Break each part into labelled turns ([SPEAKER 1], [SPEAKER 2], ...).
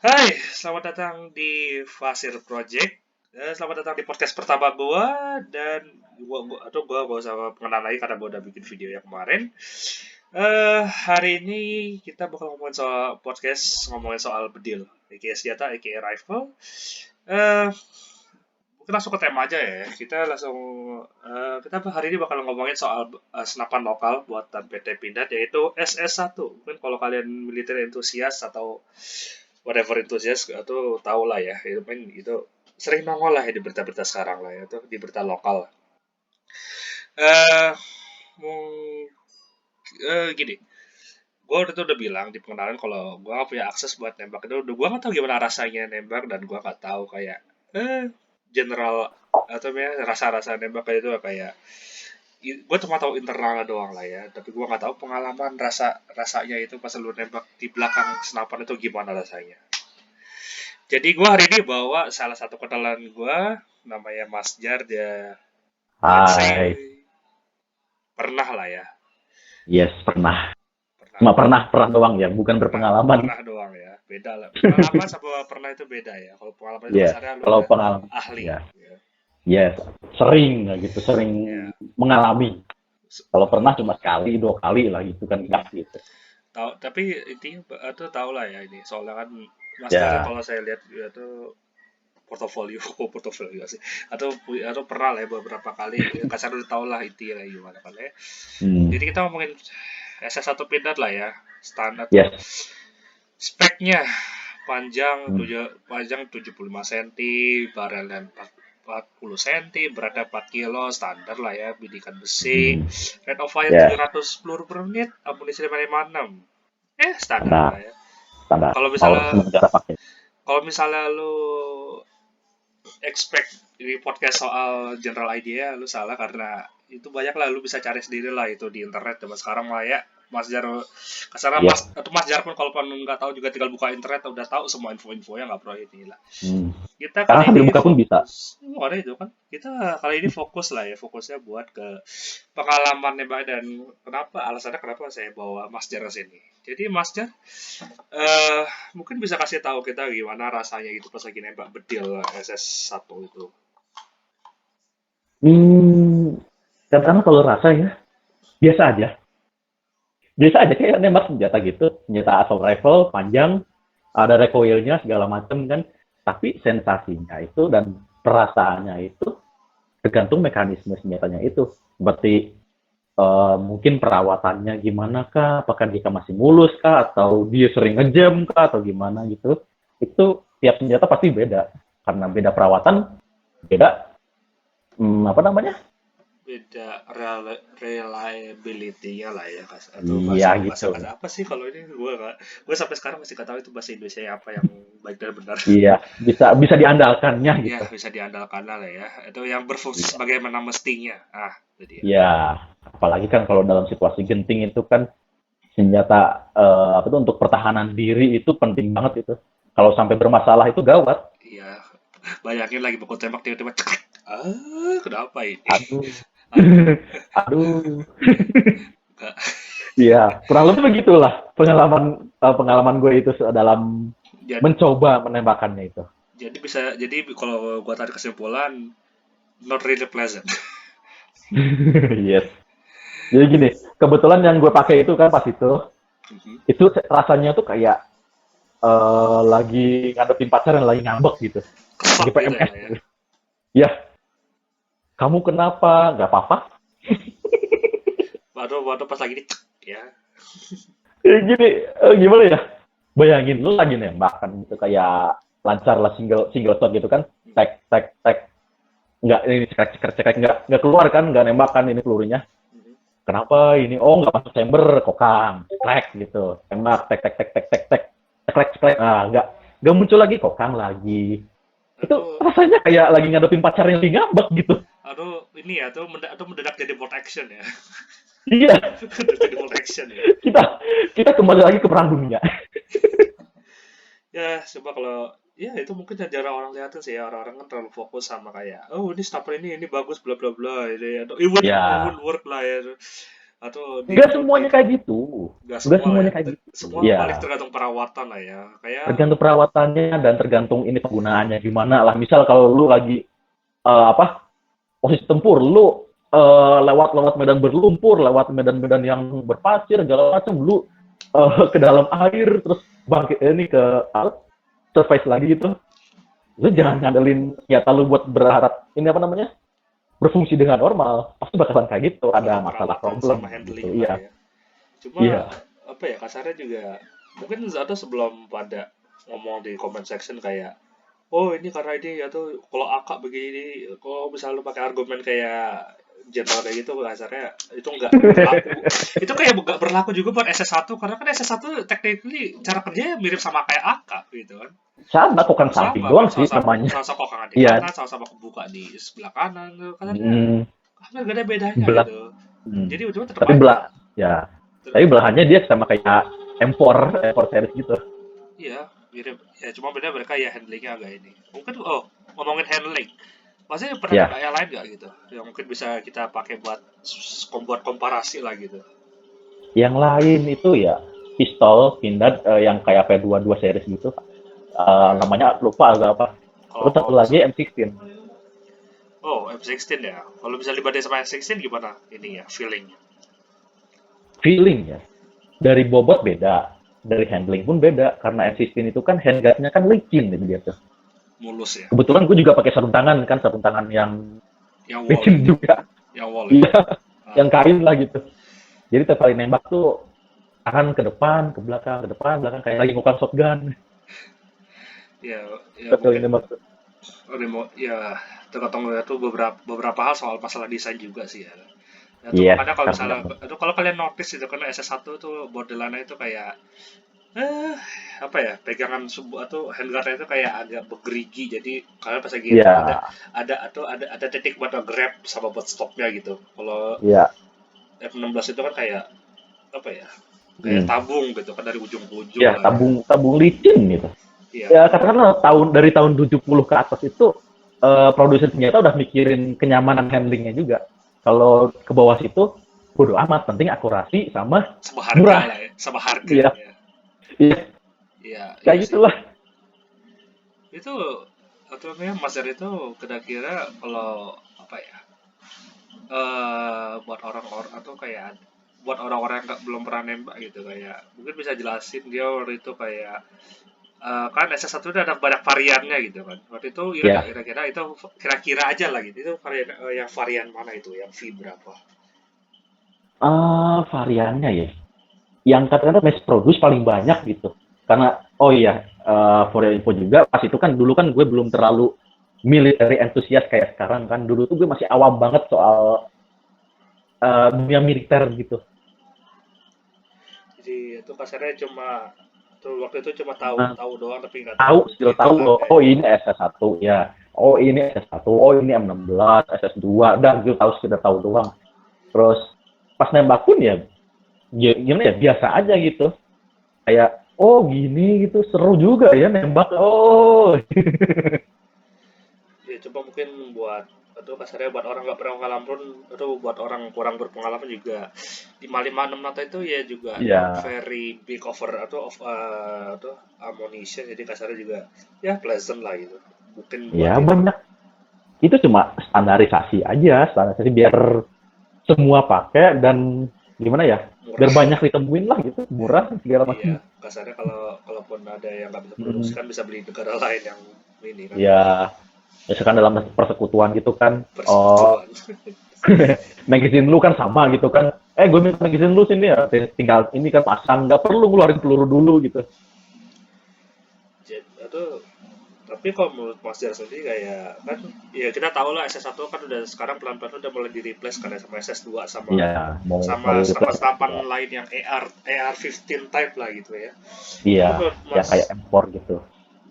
[SPEAKER 1] Hai, selamat datang di Fasir Project. Selamat datang di podcast pertama gua dan gua gak usah pengenalan lagi karena gua udah bikin video yang kemarin. Hari ini kita bakal ngomongin soal bedil, aka senjata, aka rifle. Eh, Mungkin langsung ke tema aja ya. Kita hari ini bakal ngomongin soal senapan lokal buatan PT Pindad yaitu SS1. Mungkin kalau kalian militer entusias atau whatever enthusiast atau tahu lah ya itu sering nongol lah ya di berita-berita sekarang lah ya itu di berita lokal. eh mung- Gini, gue udah bilang di pengenalan kalau gue gak punya akses buat nembak itu, udah gue gak tahu gimana rasanya nembak dan gue gak tahu kayak general atau ya rasa-rasa nembak kayak itu kayak gue cuma tahu internalnya doang lah ya, tapi gue nggak tahu pengalaman rasanya itu pas lu nembak di belakang senapan itu gimana rasanya. Jadi gue hari ini bawa salah satu kenalan gue, namanya Mas Jar. Dia, let's say,
[SPEAKER 2] Hai,
[SPEAKER 1] pernah lah ya,
[SPEAKER 2] yes pernah.
[SPEAKER 1] pernah
[SPEAKER 2] Cuma
[SPEAKER 1] pernah
[SPEAKER 2] pernah doang ya, bukan
[SPEAKER 1] pernah
[SPEAKER 2] berpengalaman.
[SPEAKER 1] pernah doang ya, beda lah. Pengalaman sama pernah itu beda ya. Kalau pengalaman itu
[SPEAKER 2] Yes,
[SPEAKER 1] kasarnya lu
[SPEAKER 2] kalau
[SPEAKER 1] udah
[SPEAKER 2] pengalaman,
[SPEAKER 1] ahli.
[SPEAKER 2] ya,
[SPEAKER 1] Ya.
[SPEAKER 2] yes, sering gitu, sering
[SPEAKER 1] Ya.
[SPEAKER 2] mengalami. Kalau pernah
[SPEAKER 1] Uh,
[SPEAKER 2] cuma sekali, 2 kali lah gitu kan enggak gitu.
[SPEAKER 1] tahu, tapi intinya itu tahu lah ya ini. Soalnya kan Mas Jar
[SPEAKER 2] Ya,
[SPEAKER 1] kalau saya lihat itu portofolio, kok portofolio sih, atau pernah lah ya beberapa kali kasar udah tau lah intinya kayak gimana kan ya.
[SPEAKER 2] hmm,
[SPEAKER 1] Jadi kita ngomongin SS1 Pindad lah ya, standar tuh
[SPEAKER 2] yes,
[SPEAKER 1] speknya
[SPEAKER 2] hmm,
[SPEAKER 1] panjang 75 cm, barelnya 40 cm, beratnya 4 kilo, standar lah ya, bidikan besi,
[SPEAKER 2] hmm,
[SPEAKER 1] rate of fire
[SPEAKER 2] yes,
[SPEAKER 1] 700 peluru per menit, amunisi 556. Standar
[SPEAKER 2] standar,
[SPEAKER 1] lah ya.
[SPEAKER 2] standar.
[SPEAKER 1] Kalau
[SPEAKER 2] Kalau
[SPEAKER 1] misalnya
[SPEAKER 2] semua negara pakai.
[SPEAKER 1] kalau misalnya lu expect di podcast soal general idea, lu salah karena itu banyak lah, lu bisa cari sendiri lah itu di internet zaman sekarang lah ya. Mas Jar, kesana
[SPEAKER 2] Yes,
[SPEAKER 1] Mas Jar pun kalau nggak tahu juga tinggal buka internet udah tahu semua info-info yang nggak perlu ini lah.
[SPEAKER 2] hmm.
[SPEAKER 1] Kita
[SPEAKER 2] Sekarang
[SPEAKER 1] kali
[SPEAKER 2] sambil
[SPEAKER 1] ini
[SPEAKER 2] buka pun bisa.
[SPEAKER 1] fokus, ada itu kan. Kita kali ini fokus lah ya, fokusnya buat ke pengalaman nembak dan alasannya kenapa saya bawa Mas Jar ke sini. Jadi Mas Jar, eh mungkin bisa kasih tahu kita gimana rasanya gitu pas lagi nembak bedil SS1 itu.
[SPEAKER 2] Hmm, karena kalau rasa ya biasa aja, biasa aja kayak nembak senjata gitu, senjata assault rifle panjang, ada recoilnya segala macam kan, tapi sensasinya itu dan perasaannya itu tergantung mekanisme senjatanya itu, seperti mungkin perawatannya gimana kah, apakah dia masih mulus kah atau dia sering ngejam kah atau gimana gitu, itu tiap senjata pasti beda karena beda perawatan, beda apa namanya,
[SPEAKER 1] Beda reliability-nya lah ya, atau
[SPEAKER 2] iya
[SPEAKER 1] bahasa
[SPEAKER 2] gitu,
[SPEAKER 1] bahasa bahasa apa sih kalau ini, gue sampai sekarang masih nggak tahu itu bahasa Indonesia apa yang baik dan benar.
[SPEAKER 2] iya bisa bisa diandalkannya
[SPEAKER 1] Ya
[SPEAKER 2] gitu,
[SPEAKER 1] bisa diandalkan lah ya, itu yang berfungsi
[SPEAKER 2] iya.
[SPEAKER 1] sebagaimana mestinya. Itu dia.
[SPEAKER 2] Ya, apalagi kan kalau dalam situasi genting itu kan senjata apa tuh untuk pertahanan diri itu penting banget itu. Kalau sampai bermasalah itu gawat.
[SPEAKER 1] Iya, bayangin lagi baku tembak tiba-tiba cekrek. Kenapa ini?
[SPEAKER 2] Aduh.
[SPEAKER 1] Aduh.
[SPEAKER 2] Aduh.
[SPEAKER 1] Nggak.
[SPEAKER 2] Iya, kurang lebih begitulah pengalaman pengalaman gue itu dalam
[SPEAKER 1] jadi
[SPEAKER 2] mencoba menembakkannya itu.
[SPEAKER 1] jadi kalau gua tarik kesimpulan, not really pleasant.
[SPEAKER 2] Yes. Jadi gini, kebetulan yang gue pakai itu kan pas itu rasanya tuh kayak lagi ngadepin pacar yang lagi ngambek gitu, lagi
[SPEAKER 1] Kesot gitu ya
[SPEAKER 2] PMS
[SPEAKER 1] lah ya.
[SPEAKER 2] gitu. Ya, kamu kenapa? Gak apa-apa.
[SPEAKER 1] Waduh, pas lagi dicek ya.
[SPEAKER 2] Gini, gimana ya? Bayangin lu lagi nembak kan gitu kayak lancar lah, single single shot gitu kan,
[SPEAKER 1] Mhm,
[SPEAKER 2] tek tek tek, nggak ini cekrek cekrek cekrek, nggak keluar kan, nggak nembak kan ini pelurunya.
[SPEAKER 1] mhm.
[SPEAKER 2] Kenapa ini? Oh, nggak masuk chamber, kokang, cekrek gitu, tembak tek tek tek tek tek tek, cekrek cekrek, nggak muncul lagi, kokang lagi. Itu
[SPEAKER 1] Aduh,
[SPEAKER 2] rasanya kayak lagi ngadepin pacar yang lagi ngambek gitu.
[SPEAKER 1] ini ya tuh mendadak jadi bolt action ya.
[SPEAKER 2] Iya,
[SPEAKER 1] Mendadak jadi bolt action ya.
[SPEAKER 2] kita kita kembali lagi ke perang dunia.
[SPEAKER 1] Ya, coba kalau ya itu mungkin yang jarang orang lihatin sih ya. Orang-orang kan terlalu fokus sama kayak, oh ini stopper ini bagus bla bla bla ini, atau it
[SPEAKER 2] Ya,
[SPEAKER 1] would work lah ya. atau
[SPEAKER 2] Nggak semuanya
[SPEAKER 1] diikuti.
[SPEAKER 2] kayak gitu.
[SPEAKER 1] Nggak
[SPEAKER 2] Nggak
[SPEAKER 1] semua lah ya.
[SPEAKER 2] semuanya kayak gitu.
[SPEAKER 1] Semua paling
[SPEAKER 2] Ya,
[SPEAKER 1] tergantung perawatan lah ya. Kayak
[SPEAKER 2] tergantung perawatannya dan tergantung ini penggunaannya gimana lah. Misal kalau lu lagi apa posisi tempur, lu lewat-lewat medan berlumpur, lewat medan-medan yang berpasir, segala macam, lu ke dalam air, terus bangkit ini ke surface lagi gitu. Lu jangan ngandelin senjata lu buat berharap ini apa namanya berfungsi dengan normal. Pasti bakalan kayak gitu, ada
[SPEAKER 1] perlu
[SPEAKER 2] masalah
[SPEAKER 1] perawatan sama
[SPEAKER 2] problem gitu.
[SPEAKER 1] handling lah
[SPEAKER 2] Iya,
[SPEAKER 1] ya. Cuma
[SPEAKER 2] iya.
[SPEAKER 1] apa ya kasarnya juga mungkin Zato sebelum pada ngomong di comment section kayak oh ini karena ini atau kalau akak begini kalau misalnya lu pakai argumen kayak general kayak gitu kasarnya itu nggak berlaku itu kayak nggak berlaku juga buat SS1 karena kan SS1 technically cara kerjanya mirip sama kayak akak gitu kan
[SPEAKER 2] Sama kokang samping
[SPEAKER 1] sama kan
[SPEAKER 2] doang sih namanya.
[SPEAKER 1] sama kokangan di
[SPEAKER 2] Iya.
[SPEAKER 1] kanan sama kebuka di sebelah kanan gitu. Kasarnya
[SPEAKER 2] Hmm,
[SPEAKER 1] hampir gak ada bedanya
[SPEAKER 2] belah.
[SPEAKER 1] gitu
[SPEAKER 2] Hmm.
[SPEAKER 1] jadi ujungnya tetap
[SPEAKER 2] Tapi
[SPEAKER 1] aja
[SPEAKER 2] belah, ya. Tapi belahannya dia sama kayak M4 series gitu.
[SPEAKER 1] iya mirip ya cuma beda mereka ya handlingnya agak ini mungkin oh ngomongin handling masih pernah nembak
[SPEAKER 2] Ya,
[SPEAKER 1] yang lain gak gitu yang mungkin bisa kita pakai buat buat komparasi lah gitu
[SPEAKER 2] yang lain itu ya pistol, pindad yang kayak P22 series gitu.
[SPEAKER 1] ya
[SPEAKER 2] Namanya lupa agak apa.
[SPEAKER 1] kalau
[SPEAKER 2] Terus satu
[SPEAKER 1] kalau
[SPEAKER 2] lagi
[SPEAKER 1] misal
[SPEAKER 2] M16.
[SPEAKER 1] oh M16 ya kalau bisa dibanding sama M16 gimana ini ya feelingnya
[SPEAKER 2] Feeling ya. Dari bobot beda, dari handling pun beda karena M16 itu kan handguardnya kan licin gitu dia tuh.
[SPEAKER 1] mulus ya
[SPEAKER 2] Kebetulan gue juga pakai sarung tangan kan, sarung tangan yang
[SPEAKER 1] yang wall
[SPEAKER 2] licin
[SPEAKER 1] itu
[SPEAKER 2] juga.
[SPEAKER 1] yang wall ya
[SPEAKER 2] Iya, yang
[SPEAKER 1] ah,
[SPEAKER 2] kain lah gitu. Jadi tiap kali nembak tuh akan ke depan, ke depan, belakang kayak lagi ngukang shotgun.
[SPEAKER 1] ya ya
[SPEAKER 2] Tiap kali
[SPEAKER 1] mungkin
[SPEAKER 2] nembak tuh.
[SPEAKER 1] remote ya tergantung ya tuh beberapa hal soal masalah desain juga sih ya. Ya tuh
[SPEAKER 2] Iya,
[SPEAKER 1] makanya kalau misalnya
[SPEAKER 2] tergantung.
[SPEAKER 1] itu kalau kalian notice itu kan SS1 tuh borderline itu kayak eh apa ya pegangan sebuah atau handguardnya itu kayak agak bergerigi jadi kalian pas lagi itu
[SPEAKER 2] Iya,
[SPEAKER 1] ada titik buat grab sama buat stopnya gitu. Kalau
[SPEAKER 2] iya.
[SPEAKER 1] F16 itu kan kayak apa ya kayak
[SPEAKER 2] Hmm.
[SPEAKER 1] tabung gitu kan dari ujung ke ujung
[SPEAKER 2] Ya,
[SPEAKER 1] lah ya.
[SPEAKER 2] tabung tabung licin gitu.
[SPEAKER 1] Iya
[SPEAKER 2] Ya,
[SPEAKER 1] kalau
[SPEAKER 2] katakanlah dari tahun 70 ke atas itu produsen senjata udah mikirin kenyamanan handlingnya juga. Kalau ke bawah situ, bodo amat, penting akurasi sama
[SPEAKER 1] sama harga
[SPEAKER 2] murah.
[SPEAKER 1] lah ya sama harga
[SPEAKER 2] Iya,
[SPEAKER 1] ya.
[SPEAKER 2] iya,
[SPEAKER 1] Iya iya
[SPEAKER 2] kayak
[SPEAKER 1] sih.
[SPEAKER 2] gitulah.
[SPEAKER 1] Itu atau namanya Maser itu kira-kira kalau apa ya buat orang-orang atau kayak buat orang-orang yang nggak belum pernah nembak gitu kayak mungkin bisa jelasin dia waktu itu kayak kan SS1 udah ada banyak variannya gitu kan waktu itu
[SPEAKER 2] Ya,
[SPEAKER 1] kira-kira itu kira-kira aja lah gitu itu varian yang varian mana itu yang V berapa
[SPEAKER 2] variannya ya. Yang katakanlah mass produce paling banyak gitu. Karena, oh iya, for your info juga, pas itu kan dulu kan gue belum terlalu military enthusiast kayak sekarang kan. Dulu tuh gue masih awam banget soal dunia militer gitu.
[SPEAKER 1] jadi itu kasarnya cuma tuh waktu itu cuma tahu
[SPEAKER 2] Nah,
[SPEAKER 1] tahu doang tapi nggak tahu
[SPEAKER 2] tahu, skill tahu loh,
[SPEAKER 1] detail-detailnya
[SPEAKER 2] oh
[SPEAKER 1] ya
[SPEAKER 2] ini SS1 ya, oh ini SS1, oh ini M16, SS2, udah gue tahu sekedar tahu doang. Terus pas nembak pun ya, gimana ya, biasa aja gitu. Kayak, oh gini gitu, seru juga ya nembak, oh.
[SPEAKER 1] ya coba mungkin buat atau kasarnya buat orang nggak pernah pengalaman pun atau buat orang kurang berpengalaman juga 556 Nata itu ya juga not
[SPEAKER 2] Ya,
[SPEAKER 1] very big over atau ammunition jadi kasarnya juga ya pleasant lah gitu mungkin buat
[SPEAKER 2] ya
[SPEAKER 1] ini
[SPEAKER 2] banyak. Itu cuma standarisasi aja, standarisasi biar semua pakai dan gimana ya, biar
[SPEAKER 1] murah
[SPEAKER 2] banyak ditemuin lah gitu, murah segala
[SPEAKER 1] iya
[SPEAKER 2] macam.
[SPEAKER 1] kasarnya kalaupun ada yang nggak bisa produksi
[SPEAKER 2] Hmm.
[SPEAKER 1] kan bisa beli negara lain yang ini kan
[SPEAKER 2] Ya, misalkan dalam persekutuan gitu kan, oh,
[SPEAKER 1] persekutuan
[SPEAKER 2] magazine lu kan sama gitu kan, gue minta magazine lu sini ya, tinggal ini kan pasang, nggak perlu ngeluarin peluru dulu gitu.
[SPEAKER 1] atau tapi kalau menurut Mas Jar sendiri kayak kan ya kita tahu lah SS1 kan udah sekarang pelan-pelan udah mulai di replace kan ya sama SS2 sama
[SPEAKER 2] Iya, mau
[SPEAKER 1] sama
[SPEAKER 2] replace
[SPEAKER 1] senapan
[SPEAKER 2] ya.
[SPEAKER 1] lain yang AR-15 type lah gitu ya.
[SPEAKER 2] Iya,
[SPEAKER 1] Itu menurut
[SPEAKER 2] ya kayak
[SPEAKER 1] Mas
[SPEAKER 2] M4 gitu.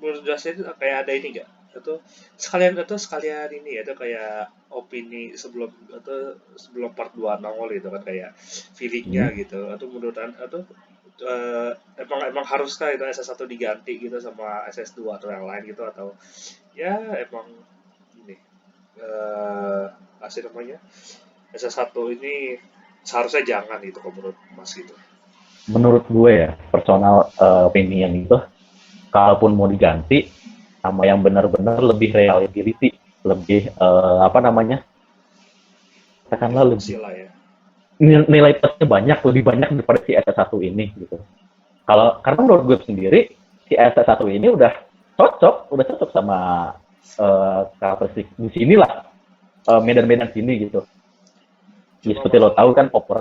[SPEAKER 1] menurut Mas itu kayak ada ini nggak? Atau sekalian ini ya, itu kayak opini sebelum part 2 nongol gitu kan kayak
[SPEAKER 2] Hmm.
[SPEAKER 1] feelingnya gitu atau menurut atau emang haruskah itu SS1 diganti gitu sama SS2 atau yang lain gitu atau ya emang ini hasil namanya SS1 ini seharusnya jangan gitu kalau menurut Mas gitu.
[SPEAKER 2] Menurut gue ya, personal opinion itu, kalaupun mau diganti sama yang benar-benar lebih reliability, lebih apa namanya,
[SPEAKER 1] Lebih
[SPEAKER 2] katakanlah
[SPEAKER 1] fungsi
[SPEAKER 2] lebih
[SPEAKER 1] lah ya.
[SPEAKER 2] nilai plusnya banyak, lebih banyak daripada si SS1 ini gitu. Kalau karena menurut gue sendiri si SS1 ini udah cocok sama karakteristik di sini lah, medan-medan sini gitu. Ya,
[SPEAKER 1] Cuma
[SPEAKER 2] seperti lo tahu
[SPEAKER 1] masalahnya
[SPEAKER 2] kan oper.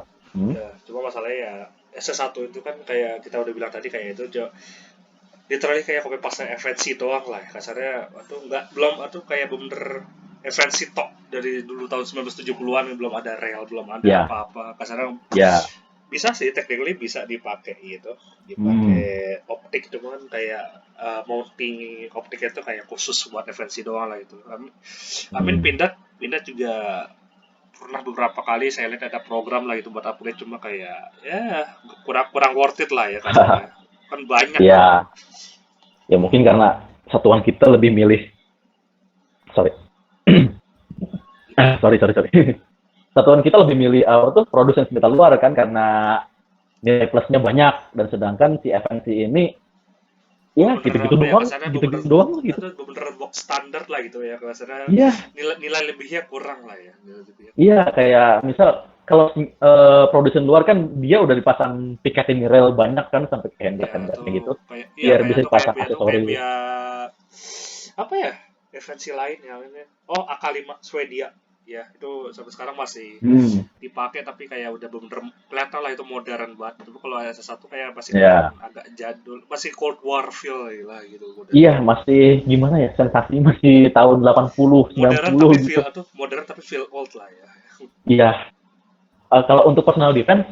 [SPEAKER 1] ya, cuma masalahnya ya SS1 itu kan kayak kita udah bilang tadi kayak itu literally kayak copy paste FNC doang lah ya, kasarnya atau enggak belum atau kayak bener FNC tok dari dulu tahun 1970-an belum ada rel belum ada
[SPEAKER 2] Ya,
[SPEAKER 1] apa-apa kasarnya
[SPEAKER 2] ya.
[SPEAKER 1] bisa sih technically bisa dipakai gitu dipakai
[SPEAKER 2] Hmm.
[SPEAKER 1] optik cuman kayak mounting optiknya itu kayak khusus buat FNC doang lah itu Amin
[SPEAKER 2] Hmm.
[SPEAKER 1] pindah juga pernah beberapa kali saya lihat ada program lah itu buat upgrade cuma kayak ya kurang kurang worth it lah ya kasarnya kan banyak kan.
[SPEAKER 2] Ya, ya mungkin karena satuan kita lebih milih, sorry,
[SPEAKER 1] Gimana?
[SPEAKER 2] sorry. Satuan kita lebih milih apa tuh produsen senjata luar kan karena nilai plusnya banyak dan sedangkan si FNC ini ya
[SPEAKER 1] Bener-bener
[SPEAKER 2] gitu-gitu
[SPEAKER 1] apa ya
[SPEAKER 2] doang,
[SPEAKER 1] kasarnya
[SPEAKER 2] gitu-gitu
[SPEAKER 1] bener
[SPEAKER 2] doang gitu.
[SPEAKER 1] atau bener box standar lah gitu ya kasarnya
[SPEAKER 2] Iya,
[SPEAKER 1] nilai nilai lebihnya kurang lah ya nilai lebihnya
[SPEAKER 2] iya
[SPEAKER 1] kurang.
[SPEAKER 2] kayak misal kalau produsen luar kan dia udah dipasang piketin rel banyak kan sampai ke
[SPEAKER 1] Ya
[SPEAKER 2] handguard-handguardnya gitu
[SPEAKER 1] atau kayak iya
[SPEAKER 2] biar
[SPEAKER 1] kayak
[SPEAKER 2] bisa
[SPEAKER 1] atau kayak
[SPEAKER 2] dipasang
[SPEAKER 1] biar atau kayak
[SPEAKER 2] aksesoris.
[SPEAKER 1] biar apa ya referensi lain yang ini oh AK5 Swedia ya itu sampai sekarang masih
[SPEAKER 2] Hmm,
[SPEAKER 1] dipakai tapi kayak udah bener kelihatan lah itu modern banget tapi kalau SS1 kayak masih kelihatan
[SPEAKER 2] ya.
[SPEAKER 1] agak jadul masih Cold War feel lah gitu
[SPEAKER 2] Iya,
[SPEAKER 1] modern
[SPEAKER 2] masih gimana ya, sensasi masih tahun 80,
[SPEAKER 1] modern
[SPEAKER 2] 90
[SPEAKER 1] tapi
[SPEAKER 2] gitu.
[SPEAKER 1] feel atau modern tapi feel old lah ya.
[SPEAKER 2] Iya, kalau untuk personal defense,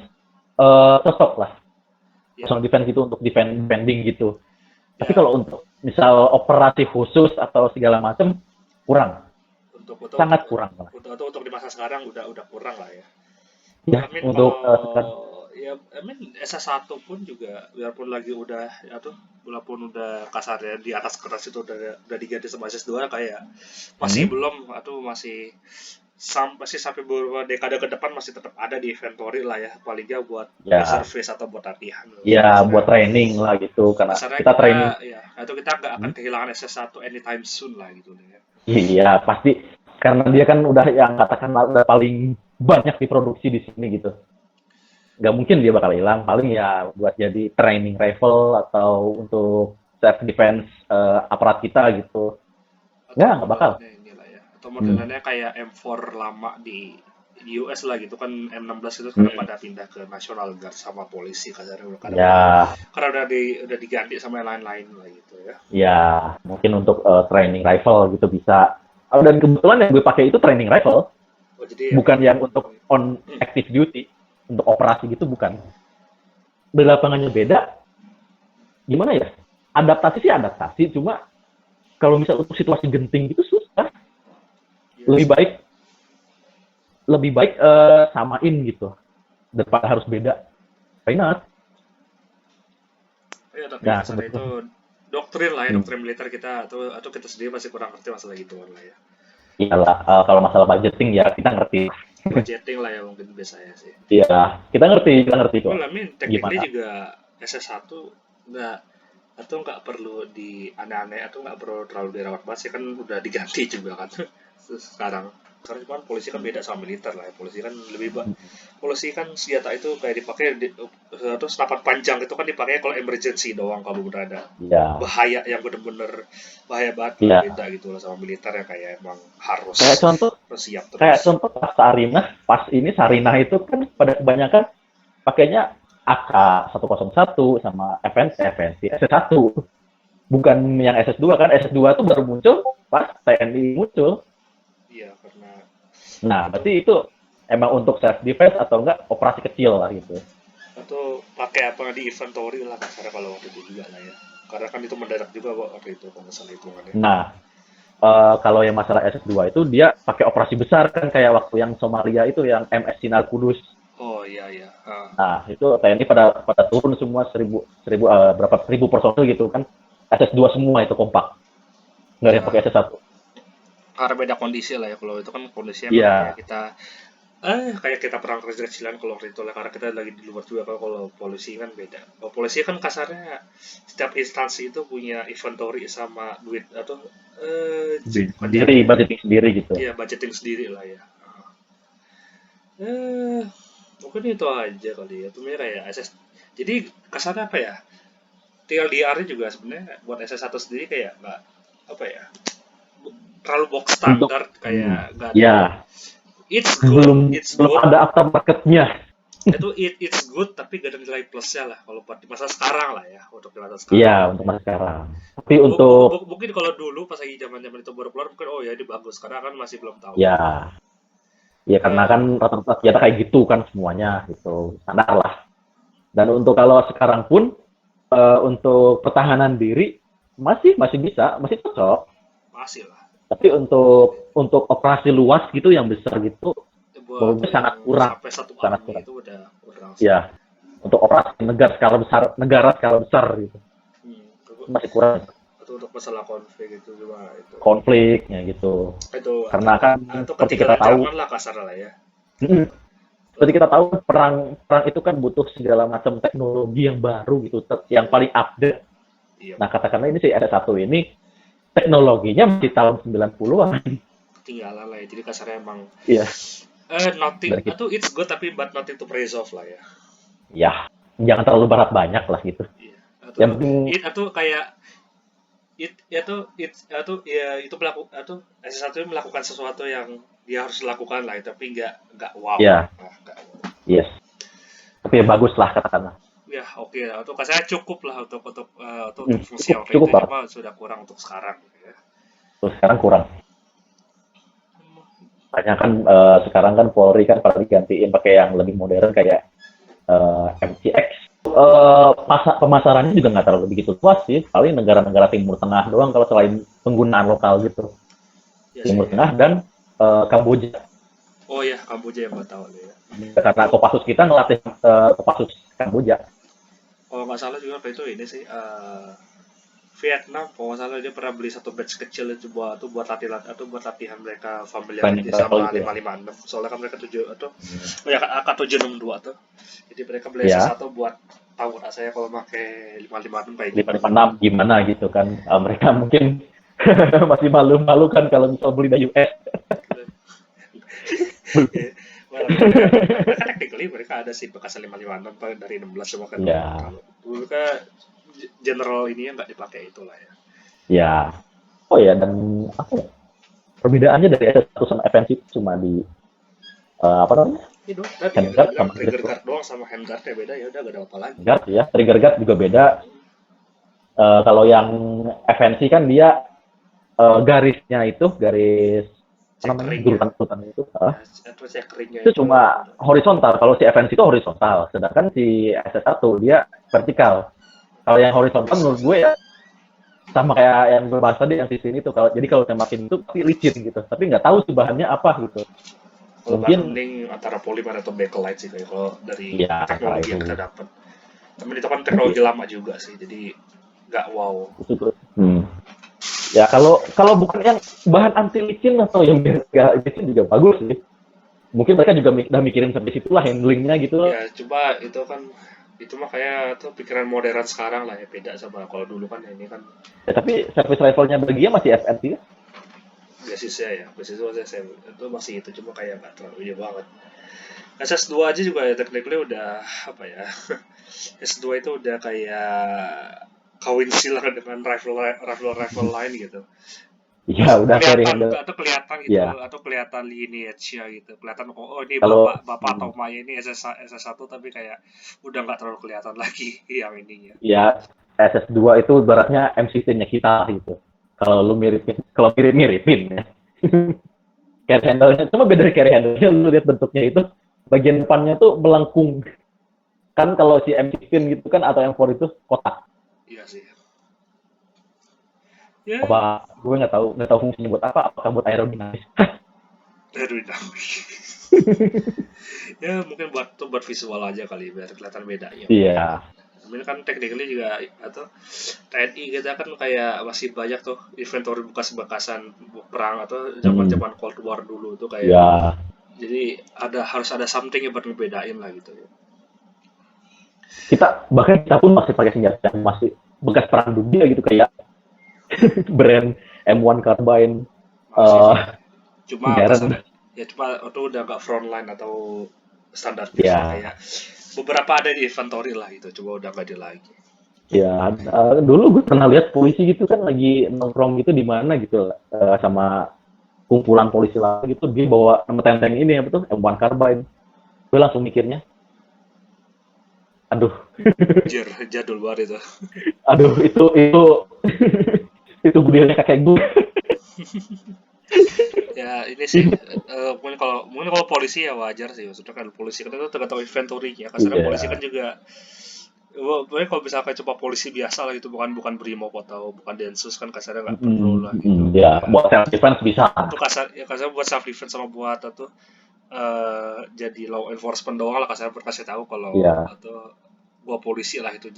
[SPEAKER 2] cocok lah.
[SPEAKER 1] Ya
[SPEAKER 2] Personal defense itu untuk defending gitu. Tapi
[SPEAKER 1] ya
[SPEAKER 2] kalau untuk misal operasi khusus atau segala macam, kurang.
[SPEAKER 1] untuk
[SPEAKER 2] Sangat kurang malah.
[SPEAKER 1] untuk di masa sekarang udah kurang lah ya.
[SPEAKER 2] Ya,
[SPEAKER 1] I mean
[SPEAKER 2] untuk
[SPEAKER 1] kalau
[SPEAKER 2] sekarang.
[SPEAKER 1] ya I mean SS1 pun juga biarpun lagi udah ya tuh walaupun udah kasarnya di atas kertas itu udah diganti sama SS2 kayak masih
[SPEAKER 2] Hmm,
[SPEAKER 1] belum atau masih sampai beberapa dekade ke depan masih tetap ada di inventory lah ya paling nggak buat
[SPEAKER 2] ya,
[SPEAKER 1] reservis atau buat latihan
[SPEAKER 2] ya
[SPEAKER 1] kasarnya
[SPEAKER 2] buat training lah gitu. Karena
[SPEAKER 1] kasarnya
[SPEAKER 2] kita
[SPEAKER 1] kita
[SPEAKER 2] training.
[SPEAKER 1] ya atau kita nggak akan
[SPEAKER 2] Hmm,
[SPEAKER 1] kehilangan SS1 anytime soon lah gitu ya.
[SPEAKER 2] iya, pasti. Karena dia kan udah yang katakan udah paling banyak diproduksi di sini gitu. Nggak mungkin dia bakal hilang. Paling ya buat jadi training rifle atau untuk self defense aparat kita gitu.
[SPEAKER 1] Atau
[SPEAKER 2] Nggak bakal.
[SPEAKER 1] modelannya inilah ya atau
[SPEAKER 2] Hmm.
[SPEAKER 1] modelannya kayak M4 lama di US lah gitu kan M16 itu sekarang
[SPEAKER 2] Hmm.
[SPEAKER 1] pada pindah ke National Guard sama polisi kasarnya
[SPEAKER 2] Ya,
[SPEAKER 1] karena udah diganti sama yang lain-lain lah gitu ya.
[SPEAKER 2] ya mungkin untuk training rifle gitu bisa. Oh, dan kebetulan yang gue pakai itu training rifle,
[SPEAKER 1] Oh jadi emang
[SPEAKER 2] bukan yang untuk on active duty, untuk operasi gitu bukan. Di lapangannya beda, gimana ya? Adaptasi sih adaptasi, cuma kalau misal untuk situasi genting gitu susah.
[SPEAKER 1] iya
[SPEAKER 2] Lebih
[SPEAKER 1] sih.
[SPEAKER 2] baik lebih baik samain gitu daripada harus beda. Why not?
[SPEAKER 1] Ya tapi
[SPEAKER 2] Nah,
[SPEAKER 1] kasarnya itu
[SPEAKER 2] kebetulan.
[SPEAKER 1] doktrin lah ya
[SPEAKER 2] Hmm.
[SPEAKER 1] doktrin militer kita atau kita sendiri masih kurang ngerti masalah itu lah ya.
[SPEAKER 2] Iyalah, kalau masalah budgeting ya kita ngerti.
[SPEAKER 1] Budgeting lah ya mungkin biasanya sih.
[SPEAKER 2] Iya, kita ngerti kok.
[SPEAKER 1] Well, I mean, technically
[SPEAKER 2] Gimana?
[SPEAKER 1] juga SS1 nggak atau nggak perlu di aneh-aneh atau nggak perlu terlalu dirawat banget sih kan udah diganti juga kan sekarang cuma polisi kan beda sama militer lah ya polisi kan polisi kan senjata itu kayak dipakai terus senapan panjang itu kan dipakai kalau emergency doang kalau udah ada
[SPEAKER 2] Iya,
[SPEAKER 1] bahaya yang bener-bener bahaya banget lah
[SPEAKER 2] iya.
[SPEAKER 1] beda gitu lah sama militer yang kayak emang
[SPEAKER 2] Kayak
[SPEAKER 1] harus
[SPEAKER 2] contoh,
[SPEAKER 1] harus siap
[SPEAKER 2] kayak
[SPEAKER 1] terus.
[SPEAKER 2] contoh pas Sarinah, pas ini Sarinah itu kan pada kebanyakan pakainya AK-101 sama FNC SS1. Bukan yang SS2 kan, SS2 itu baru muncul pas TNI muncul.
[SPEAKER 1] Iya karena
[SPEAKER 2] Nah,
[SPEAKER 1] atau
[SPEAKER 2] berarti itu emang untuk self defense atau enggak operasi kecil lah gitu.
[SPEAKER 1] pakai apa di inventory lah kasarnya kalau waktu itu juga lah ya karena kan itu mendadak juga kok waktu itu kalau nggak salah hitungannya.
[SPEAKER 2] Nah, kalau yang masalah SS2 itu dia pakai operasi besar kan kayak waktu yang Somalia itu yang MS Sinar Kudus.
[SPEAKER 1] Oh iya iya
[SPEAKER 2] Nah, itu TNI pada pada turun semua seribu berapa ribu personil gitu kan. SS2 semua itu kompak. Nggak ada yang pakai
[SPEAKER 1] ya
[SPEAKER 2] SS1.
[SPEAKER 1] karena beda kondisi lah ya kalau itu kan kondisinya emang kayak
[SPEAKER 2] Iya,
[SPEAKER 1] kita Kayak kita perang kecil-kecilan kalau waktu itu lah, karena kita lagi di luar juga. Kalau polisi kan beda. Kalau polisi kan kasarnya setiap instansi itu punya inventory sama duit atau bukannya
[SPEAKER 2] Sendiri, budgeting sendiri gitu.
[SPEAKER 1] ya budgeting sendiri lah ya. Eh, Mungkin itu aja kali ya. Itu kayak SS. Jadi kasarnya apa ya? TLDR juga sebenarnya buat SS1 sendiri kayak nggak apa ya? Terlalu box
[SPEAKER 2] Untuk
[SPEAKER 1] standar, kayak nggak ada.
[SPEAKER 2] ya belum
[SPEAKER 1] It's
[SPEAKER 2] belum
[SPEAKER 1] good.
[SPEAKER 2] ada aftermarketnya.
[SPEAKER 1] It's good tapi gak ada nilai plusnya lah kalau buat di masa sekarang lah ya, untuk di masa sekarang.
[SPEAKER 2] Iya, untuk masa sekarang. Tapi untuk
[SPEAKER 1] Mungkin kalau dulu pas lagi zaman itu baru keluar mungkin oh ya ini bagus, karena kan masih belum tahu.
[SPEAKER 2] ya karena kan rata-rata senjata kayak gitu kan semuanya gitu. Standar lah. Dan untuk kalau sekarang pun untuk pertahanan diri masih bisa, masih cocok.
[SPEAKER 1] Masih lah.
[SPEAKER 2] Tapi untuk operasi luas gitu yang besar gitu
[SPEAKER 1] Buat
[SPEAKER 2] sangat kurang.
[SPEAKER 1] sampai satu
[SPEAKER 2] Sangat
[SPEAKER 1] army
[SPEAKER 2] kurang.
[SPEAKER 1] itu udah kurang.
[SPEAKER 2] Ya, untuk operasi negara skala besar gitu. Masih kurang.
[SPEAKER 1] Atau untuk masalah konflik itu juga itu.
[SPEAKER 2] Konfliknya gitu.
[SPEAKER 1] Itu
[SPEAKER 2] Karena kan seperti kita tahu
[SPEAKER 1] lah kasar lah ya.
[SPEAKER 2] Seperti kita tahu perang itu kan butuh segala macam teknologi yang baru gitu, yang paling update.
[SPEAKER 1] Iya.
[SPEAKER 2] Nah, katakanlah ini si SS1 ini teknologinya masih tahun 90-an.
[SPEAKER 1] Ketinggalan lah ya. Jadi kasarnya emang
[SPEAKER 2] Iya.
[SPEAKER 1] nothing atau it's good tapi but nothing to praise of lah ya.
[SPEAKER 2] Ya, jangan terlalu berat banyak lah gitu.
[SPEAKER 1] Iya. Atau kayak itu melakukan atau SS1 itu melakukan sesuatu yang dia harus lakukan lah, tapi nggak wow.
[SPEAKER 2] Iya. Yes. Tapi ya bagus lah katakanlah.
[SPEAKER 1] Ya oke lah, atau kasarnya cukup lah untuk fungsi yang
[SPEAKER 2] cukup
[SPEAKER 1] itu, cuma sudah kurang untuk sekarang ya.
[SPEAKER 2] Terus sekarang kurang. Banyak kan sekarang kan Polri kan pada digantiin pakai yang lebih modern kayak MCX. Pemasarannya juga nggak terlalu begitu luas sih, paling negara-negara Timur Tengah doang kalau selain penggunaan lokal gitu. Ya, Timur Tengah dan Kamboja.
[SPEAKER 1] Oh ya, Kamboja yang gue tahu ya.
[SPEAKER 2] Karena Kopassus kita ngelatih Kopassus Kamboja.
[SPEAKER 1] Kalau nggak salah juga itu ini sih Vietnam, kalau nggak salah dia pernah beli satu batch kecil itu buat latihan mereka familiar sama 556. Soalnya kan mereka AK-762 tuh. Jadi mereka beli satu buat tahu rasanya kalau pakai 556 kayak
[SPEAKER 2] gitu. 556 gimana gitu kan. Mereka mungkin masih malu-malu kan kalau misal beli dari US.
[SPEAKER 1] Mereka technically mereka ada sih bekas 556 dari 16 semua kan. Dulu kan general ini yang nggak dipakai itulah ya.
[SPEAKER 2] Ya. Oh ya, dan apa ya? Perbedaannya dari SS1 sama FNC cuma di apa namanya?
[SPEAKER 1] Itu handguard sama trigger guard doang, sama handguardnya beda, ya udah gak ada apa lagi.
[SPEAKER 2] Guard ya, trigger guard juga beda. Kalau yang FNC kan dia garisnya itu garis turutan itu itu cuma horizontal. Kalau si FNC itu horizontal, sedangkan si SS1 dia vertikal. Kalau yang horizontal menurut gue ya sama kayak yang gue bahas tadi yang di sini tuh. Jadi kalau tembakin itu pasti licin gitu, tapi nggak tahu sih bahannya apa gitu.
[SPEAKER 1] Mungkin antara polymer atau bakelite sih kalau dari teknologi yang kita dapat. Tapi itu kan teknologi lama juga sih, jadi nggak wow.
[SPEAKER 2] Ya kalau bukan yang bahan anti licin atau yang nggak licin juga bagus sih. Mungkin mereka juga udah mikirin sampai situlah handlingnya gitu.
[SPEAKER 1] Ya coba itu mah kayak tuh pikiran modern sekarang lah ya, beda sama kalau dulu kan ini kan.
[SPEAKER 2] Ya, tapi service rifle-nya Belgia masih FNC ya?
[SPEAKER 1] Basisnya ya, itu masih itu, cuma kayak nggak terlalu ini banget. SS2 aja juga ya technically udah apa ya? S2 itu udah kayak kawin silang dengan rifle lain gitu.
[SPEAKER 2] Ya udah
[SPEAKER 1] kelihatan gitu ya. Atau kelihatan lineage-nya gitu, kelihatan ini bapak atau emaknya ini SS1 tapi kayak udah nggak terlalu kelihatan lagi yang ininya.
[SPEAKER 2] Ya SS2 itu ibaratnya M16-nya kita gitu. Kalau mirip-miripin ya. Carry handle-nya cuma beda dari carry handle-nya, lu lihat bentuknya itu bagian depannya tuh melengkung. Kan kalau si M16 gitu kan atau M4 itu kotak.
[SPEAKER 1] Iya sih.
[SPEAKER 2] Ya. Apa gue nggak tahu fungsinya buat apa, apakah buat aerodinamis.
[SPEAKER 1] Ya mungkin buat visual aja kali biar kelihatan bedanya.
[SPEAKER 2] Iya.
[SPEAKER 1] Sebenarnya kan technically juga atau TNI kita kan kayak masih banyak tuh inventory bekas-bekasan perang atau zaman Cold War dulu tuh kayak Jadi harus ada something yang buat ngebedain lah gitu ya.
[SPEAKER 2] Bahkan kita pun masih pakai senjata yang masih bekas perang dunia gitu, kayak brand M1 Carbine,
[SPEAKER 1] Masih
[SPEAKER 2] uh,
[SPEAKER 1] sih. Cuma
[SPEAKER 2] Garand.
[SPEAKER 1] kasarnya ya cuma itu udah nggak frontline atau standar biasa
[SPEAKER 2] Ya,
[SPEAKER 1] kayak beberapa ada di inventory lah gitu. Coba udah nggak ada lagi.
[SPEAKER 2] ya. Dulu gue pernah lihat polisi gitu kan lagi nongkrong gitu di mana gitu, sama kumpulan polisi lagi gitu, dia bawa nama tenteng ini apa tuh M1 Carbine. Gue langsung mikirnya, aduh,
[SPEAKER 1] Jir, jadul banget itu.
[SPEAKER 2] aduh, itu itu budayanya kakek gue.
[SPEAKER 1] Ya ini sih mungkin kalau polisi ya wajar sih, maksudnya kan polisi kan itu tergantung inventory ya. Karena polisi kan
[SPEAKER 2] Iya.
[SPEAKER 1] juga pokoknya kalau misalkan coba polisi biasa lah gitu, bukan bukan brimob atau bukan densus kan kasarnya nggak perlu lah gitu
[SPEAKER 2] Ya,
[SPEAKER 1] kayak
[SPEAKER 2] buat self defense bisa.
[SPEAKER 1] itu kasar buat self defense sama buat atau jadi law enforcement doang lah kasar buat kasih tahu kalau
[SPEAKER 2] Iya,
[SPEAKER 1] atau gua polisi lah itu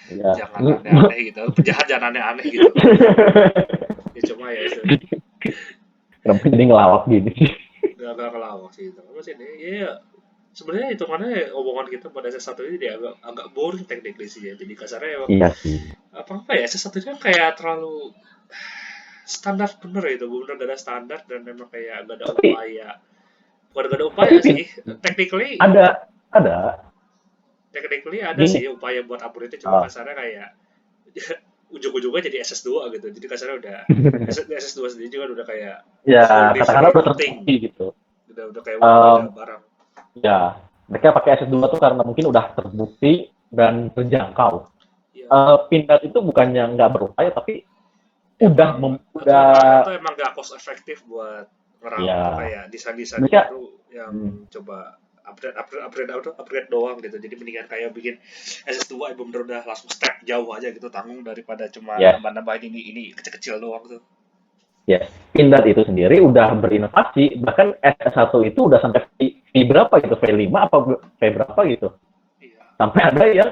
[SPEAKER 2] iya.
[SPEAKER 1] jangan aneh-aneh gitu, penjahat jangan aneh-aneh gitu. Ya cuma ya itu
[SPEAKER 2] Kenapa jadi ngelawak gini sih?
[SPEAKER 1] gak kelawak sih itu apa sih ini ya sebenarnya hitungannya omongan kita pada S1 ini dia agak agak boring technically sih ya, jadi kasarnya emang
[SPEAKER 2] Iya sih.
[SPEAKER 1] apa ya S1 nya kayak terlalu standar bener ya itu bener gak ada standar dan memang kayak gak ada
[SPEAKER 2] Tapi
[SPEAKER 1] upaya, bukan gak ada upaya
[SPEAKER 2] tapi
[SPEAKER 1] sih, technically
[SPEAKER 2] ada
[SPEAKER 1] technically ada sih
[SPEAKER 2] gini.
[SPEAKER 1] upaya buat upgrade itu, cuma
[SPEAKER 2] Oh,
[SPEAKER 1] kasarnya kayak ujung-ujungnya jadi SS2 gitu, jadi kasarnya udah SS2 sendiri juga udah kayak
[SPEAKER 2] ya
[SPEAKER 1] whole
[SPEAKER 2] katakanlah
[SPEAKER 1] different
[SPEAKER 2] udah
[SPEAKER 1] thing,
[SPEAKER 2] terbukti gitu.
[SPEAKER 1] udah kayak wah
[SPEAKER 2] Em,
[SPEAKER 1] beda barang.
[SPEAKER 2] ya, mereka pakai SS2 tuh karena mungkin udah terbukti dan terjangkau.
[SPEAKER 1] Ya
[SPEAKER 2] Pindad itu bukannya nggak berupaya, tapi udah
[SPEAKER 1] emang
[SPEAKER 2] udah
[SPEAKER 1] atau emang gak cost efektif buat ngerawat tuh,
[SPEAKER 2] ya
[SPEAKER 1] kayak desain-desain
[SPEAKER 2] mereka.
[SPEAKER 1] baru yang
[SPEAKER 2] hmm,
[SPEAKER 1] coba upgrade doang gitu, jadi mendingan kayak bikin SS2 yang bener udah langsung step jauh aja gitu, tanggung daripada cuma
[SPEAKER 2] yes,
[SPEAKER 1] nambah-nambahin ini kecil-kecil doang tuh.
[SPEAKER 2] yes. Pindad itu sendiri udah berinovasi, bahkan SS1 itu udah sampai V berapa gitu, V5 apa V berapa gitu.
[SPEAKER 1] Iya.
[SPEAKER 2] Sampai ada yang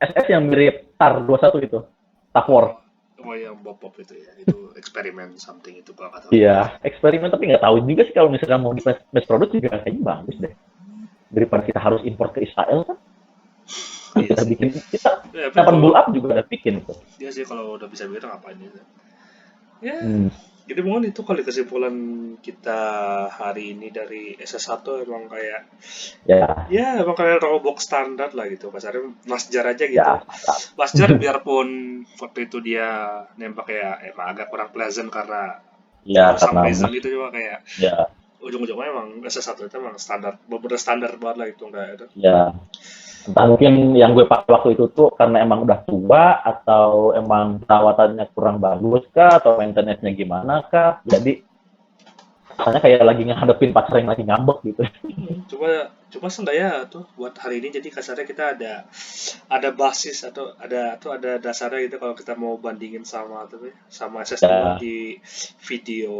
[SPEAKER 2] SS yang mirip TAR 21 itu, TAR War.
[SPEAKER 1] Oh, oh yang Bob itu ya, itu eksperimen something itu gua nggak tahu juga
[SPEAKER 2] Iya,
[SPEAKER 1] sih.
[SPEAKER 2] eksperimen, tapi nggak tahu juga sih kalau misalnya mau di mass product juga kayaknya bagus deh. Daripada kita harus import ke Israel kan,
[SPEAKER 1] Iya
[SPEAKER 2] kita
[SPEAKER 1] sih.
[SPEAKER 2] bikin, kita
[SPEAKER 1] Ya, tapi
[SPEAKER 2] 8 bull
[SPEAKER 1] kalau
[SPEAKER 2] up juga udah bikin itu.
[SPEAKER 1] dia sih kalau udah bisa bikin ngapain itu. Ya,
[SPEAKER 2] Hmm,
[SPEAKER 1] jadi mungkin itu kali kesimpulan kita hari ini dari SS1 emang kayak
[SPEAKER 2] ya,
[SPEAKER 1] ya emang kayak robok standar lah gitu. Kasarnya Masjar aja gitu.
[SPEAKER 2] ya, mantap.
[SPEAKER 1] Masjar biarpun waktu itu dia nembak ya emang agak kurang pleasant karena
[SPEAKER 2] Ya,
[SPEAKER 1] for some
[SPEAKER 2] karena
[SPEAKER 1] reason
[SPEAKER 2] mas,
[SPEAKER 1] gitu, cuma kayak
[SPEAKER 2] ya,
[SPEAKER 1] ujung-ujungnya emang SS1 itu emang standar, bener standar banget lah itu enggak ada.
[SPEAKER 2] ya. Entah mungkin yang gue pakai waktu itu tuh karena emang udah tua atau emang perawatannya kurang bagus kah atau maintenance-nya gimana kah. Jadi rasanya kayak lagi ngadepin pacar yang lagi ngambek gitu.
[SPEAKER 1] Coba coba seenggaknya tuh buat hari ini jadi kasarnya kita ada basis atau ada dasarnya gitu kalau kita mau bandingin sama SS2
[SPEAKER 2] Ya,
[SPEAKER 1] di video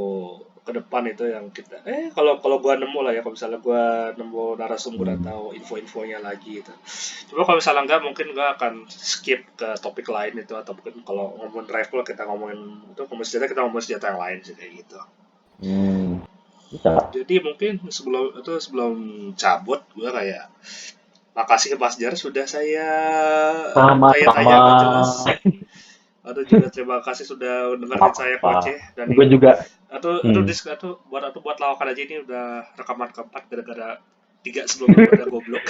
[SPEAKER 1] ke depan itu yang kita kalau kalau gua nemu lah ya, kalau misalnya gua nemu narasumber
[SPEAKER 2] hmm,
[SPEAKER 1] atau info-infonya lagi itu. Coba kalau misalnya enggak, mungkin gua akan skip ke topik lain itu, atau mungkin kalau ngomongin rifle kita ngomongin itu, ngomongin senjata kita ngomongin senjata yang lain sih kayak gitu.
[SPEAKER 2] hmm, bisa.
[SPEAKER 1] Jadi mungkin sebelum cabut gue kayak makasih Mas Jar sudah saya
[SPEAKER 2] Sama-sama.
[SPEAKER 1] tanya-tanya gak jelas. Atau juga terima kasih sudah dengerin saya
[SPEAKER 2] Apa-apa.
[SPEAKER 1] ngoceh dan
[SPEAKER 2] Gue
[SPEAKER 1] ini
[SPEAKER 2] juga.
[SPEAKER 1] atau
[SPEAKER 2] Hmm.
[SPEAKER 1] disk atau buat lawakan aja, ini udah rekaman keempat gara-gara tiga sebelumnya pada goblok.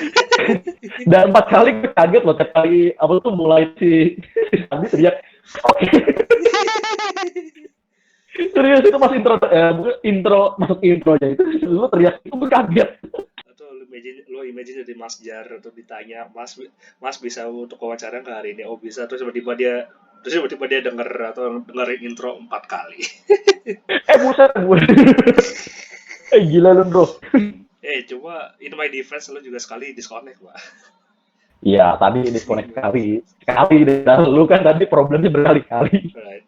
[SPEAKER 2] Dan 4 kali gue kaget loh, kali apa tuh mulai si Sandi teriak, oke. Serius itu pas intro, intro masuk intronya itu lu teriak itu gue kaget.
[SPEAKER 1] Atau lu imagine jadi Mas Jar atau ditanya Mas bisa untuk wawancara nggak hari ini, oh bisa, terus tiba-tiba dia denger atau dengerin intro 4 kali.
[SPEAKER 2] Buset gue. Gila lu bro.
[SPEAKER 1] Cuma in my defense lo juga sekali disconnect, Pak.
[SPEAKER 2] Iya, tadi disconnect sekali dan lu kan tadi problemnya berkali-kali.
[SPEAKER 1] Right.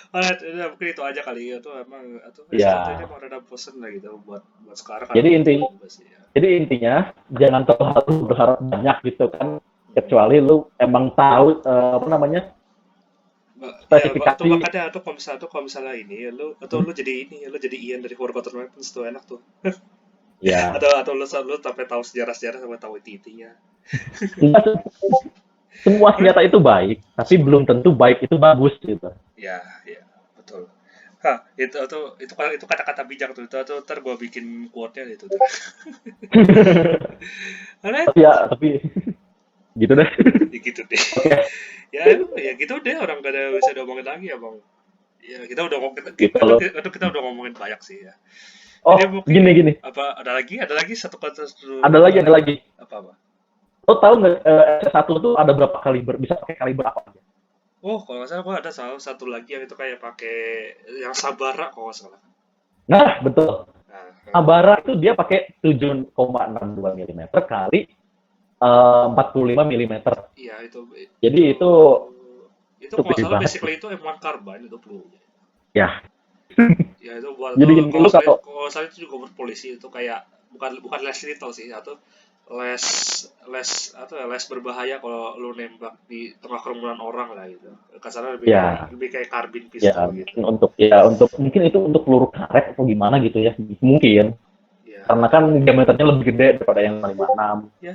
[SPEAKER 1] Alright, udah mungkin itu aja kali ya, tuh emang atau S1 ini
[SPEAKER 2] Ya,
[SPEAKER 1] emang rada bosen lah gitu buat sekarang karena
[SPEAKER 2] jadi
[SPEAKER 1] udah tua
[SPEAKER 2] intinya
[SPEAKER 1] juga sih ya.
[SPEAKER 2] jadi intinya jangan terlalu berharap banyak gitu kan,
[SPEAKER 1] Hmm.
[SPEAKER 2] kecuali lu emang tahu apa namanya,
[SPEAKER 1] Ya, atau
[SPEAKER 2] spesifikasi.
[SPEAKER 1] makanya atau kalau misalnya ini lu jadi Ian dari Forgotten Weapons tuh enak tuh.
[SPEAKER 2] Ya,
[SPEAKER 1] Atau lu sampai tahu sejarah-sejarah sampai tahu intinya.
[SPEAKER 2] enggak, semua senjata itu baik, tapi
[SPEAKER 1] Semua.
[SPEAKER 2] belum tentu baik itu bagus gitu.
[SPEAKER 1] Ya, ya, betul. Hah, itu kata-kata bijak tuh. Itu ntar gua bikin quote-nya gitu tuh. Alright,
[SPEAKER 2] Tapi gitu deh.
[SPEAKER 1] ya gitu deh.
[SPEAKER 2] Oke,
[SPEAKER 1] Ya, ya gitu deh orang gak ada bisa diomongin lagi ya, Bang. Ya, kita udah ngomongin,
[SPEAKER 2] gitu loh.
[SPEAKER 1] aduh, kita udah ngomongin banyak sih ya. Jadi
[SPEAKER 2] Oh,
[SPEAKER 1] mungkin
[SPEAKER 2] gini.
[SPEAKER 1] apa ada lagi satu kata
[SPEAKER 2] Ada lagi.
[SPEAKER 1] apa apa.
[SPEAKER 2] Lo tahu nggak S1 tuh ada berapa kaliber? Bisa pakai kaliber apa aja?
[SPEAKER 1] Oh, kalau nggak salah gua ada salah satu lagi yang itu kayak pakai yang Sabara kalau nggak salah.
[SPEAKER 2] Nah, betul.
[SPEAKER 1] Nah,
[SPEAKER 2] Abara itu dia pakai 7,62 mm kali 45 mm.
[SPEAKER 1] iya
[SPEAKER 2] Jadi
[SPEAKER 1] itu itu
[SPEAKER 2] itu
[SPEAKER 1] kalau nggak
[SPEAKER 2] gede
[SPEAKER 1] salah
[SPEAKER 2] banget sih.
[SPEAKER 1] basically itu M1 carbine itu pelurunya.
[SPEAKER 2] Ya,
[SPEAKER 1] Ya itu buat
[SPEAKER 2] jadi gini, lu kalau
[SPEAKER 1] kalau saya itu juga buat polisi itu kayak bukan less lethal sih atau less less atau ya, less berbahaya kalau lu nembak di tengah kerumunan orang lah gitu. Kasarnya
[SPEAKER 2] ya
[SPEAKER 1] lebih kayak karbin
[SPEAKER 2] ya
[SPEAKER 1] pistol gitu.
[SPEAKER 2] untuk mungkin itu untuk peluru karet atau gimana gitu ya. Mungkin
[SPEAKER 1] Ya,
[SPEAKER 2] karena kan diameternya lebih gede daripada yang 56.
[SPEAKER 1] ya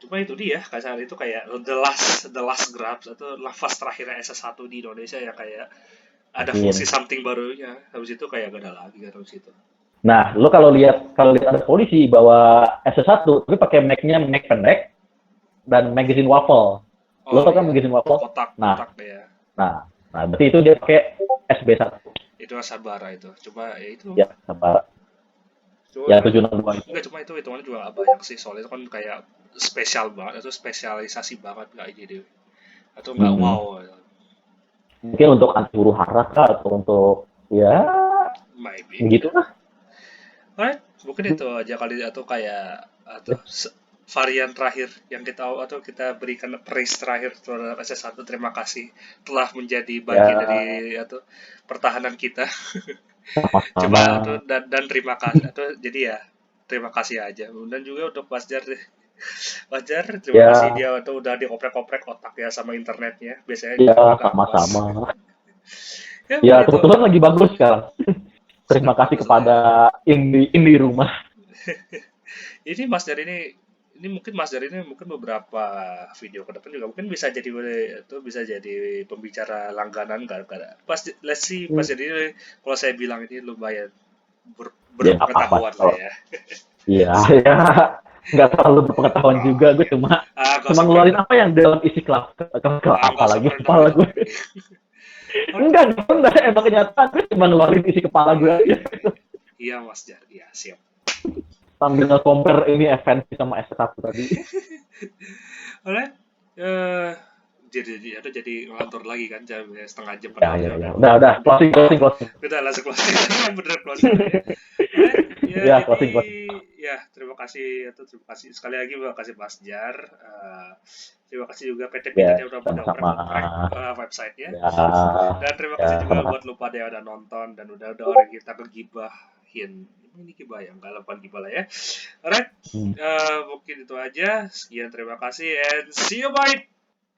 [SPEAKER 1] cuma itu dia kasar itu kayak the last grabs atau nafas terakhir SS1 di Indonesia ya kayak ada fungsi
[SPEAKER 2] Mungkin.
[SPEAKER 1] something barunya. Habis itu kayak gak ada lagi kan habis itu.
[SPEAKER 2] Nah, lu kalau lihat ada polisi bawa SS1 tapi pakai mag pendek dan magazine waffle. Lo
[SPEAKER 1] Oh
[SPEAKER 2] tau kan
[SPEAKER 1] iya,
[SPEAKER 2] magazine waffle?
[SPEAKER 1] kotak
[SPEAKER 2] Nah,
[SPEAKER 1] kotak ya.
[SPEAKER 2] nah, berarti itu dia pakai SB1.
[SPEAKER 1] Itu Sabara itu. Cuma ya itu.
[SPEAKER 2] Ya, sama
[SPEAKER 1] Cuma
[SPEAKER 2] ya 762 itu.
[SPEAKER 1] enggak cuma itu hitungannya juga gak banyak sih. Soalnya itu kan kayak spesial banget atau spesialisasi banget nggak jadi atau nggak
[SPEAKER 2] Hmm.
[SPEAKER 1] wow.
[SPEAKER 2] Mungkin untuk anti huru hara kah, atau untuk ya
[SPEAKER 1] Maybe.
[SPEAKER 2] begitulah.
[SPEAKER 1] Alright, mungkin itu aja kali atau kayak atau varian terakhir yang kita atau kita berikan praise terakhir terhadap SS1. Terima kasih telah menjadi bagian
[SPEAKER 2] Ya,
[SPEAKER 1] dari atau pertahanan kita. Coba
[SPEAKER 2] sama-sama.
[SPEAKER 1] atau dan terima kasih atau jadi ya terima kasih aja. Dan juga untuk Mas Jar deh. Mas Jar, terima kasih
[SPEAKER 2] Ya,
[SPEAKER 1] dia atau udah dioprek-oprek otak ya sama internetnya. Biasanya
[SPEAKER 2] ya
[SPEAKER 1] juga nggak pas.
[SPEAKER 2] sama-sama.
[SPEAKER 1] Ya
[SPEAKER 2] Ya,
[SPEAKER 1] mungkin itu
[SPEAKER 2] kebetulan lagi bagus sekarang.
[SPEAKER 1] sedang
[SPEAKER 2] Terima kasih
[SPEAKER 1] bagus lah
[SPEAKER 2] kepada
[SPEAKER 1] ya.
[SPEAKER 2] Indi rumah.
[SPEAKER 1] Ini Mas Jar ini mungkin Mas Jar ini mungkin beberapa video ke depan juga mungkin bisa jadi itu bisa jadi pembicara langganan nggak ada. Pas let's see Mas Jar ini kalau saya bilang ini lumayan
[SPEAKER 2] Ya, nggak apa-apa.
[SPEAKER 1] berpengetahuan lah ya.
[SPEAKER 2] Iya, ya. Nggak terlalu berpengetahuan juga. Gue cuma
[SPEAKER 1] Gak
[SPEAKER 2] cuma
[SPEAKER 1] usah
[SPEAKER 2] ngeluarin apa yang dalam isi kelas. Apa
[SPEAKER 1] nggak usah
[SPEAKER 2] lagi?
[SPEAKER 1] merendah
[SPEAKER 2] Kepala gue.
[SPEAKER 1] diri. Alright.
[SPEAKER 2] Enggak, enggak. Emang kenyataan gue cuma ngeluarin isi kepala gue aja.
[SPEAKER 1] Iya Mas Jar, iya siap.
[SPEAKER 2] Sambil nge-compare ini FNC sama S1 tadi.
[SPEAKER 1] Alright, jadi ngelantur lagi kan jam setengah jam
[SPEAKER 2] Ya,
[SPEAKER 1] padahal
[SPEAKER 2] ya,
[SPEAKER 1] ya
[SPEAKER 2] ya.
[SPEAKER 1] udah
[SPEAKER 2] Udah. Closing.
[SPEAKER 1] kita langsung closing bener closing ya. Alright, ya
[SPEAKER 2] Ya,
[SPEAKER 1] jadi
[SPEAKER 2] closing.
[SPEAKER 1] ya terima kasih sekali lagi terima kasih Mas Jar. Terima kasih juga PT
[SPEAKER 2] Ya,
[SPEAKER 1] Pindad yang udah pada
[SPEAKER 2] sama-sama.
[SPEAKER 1] oprek websitenya.
[SPEAKER 2] Ya,
[SPEAKER 1] Dan terima
[SPEAKER 2] ya,
[SPEAKER 1] kasih juga
[SPEAKER 2] sama-sama.
[SPEAKER 1] buat lu pada yang udah nonton dan udah orang kita kegibahin. Ini gibah ya, enggak lepas gibah lah ya. Alright,
[SPEAKER 2] Hmm.
[SPEAKER 1] mungkin itu aja. Sekian terima kasih and see you bye.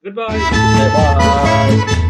[SPEAKER 1] Goodbye.
[SPEAKER 2] Bye.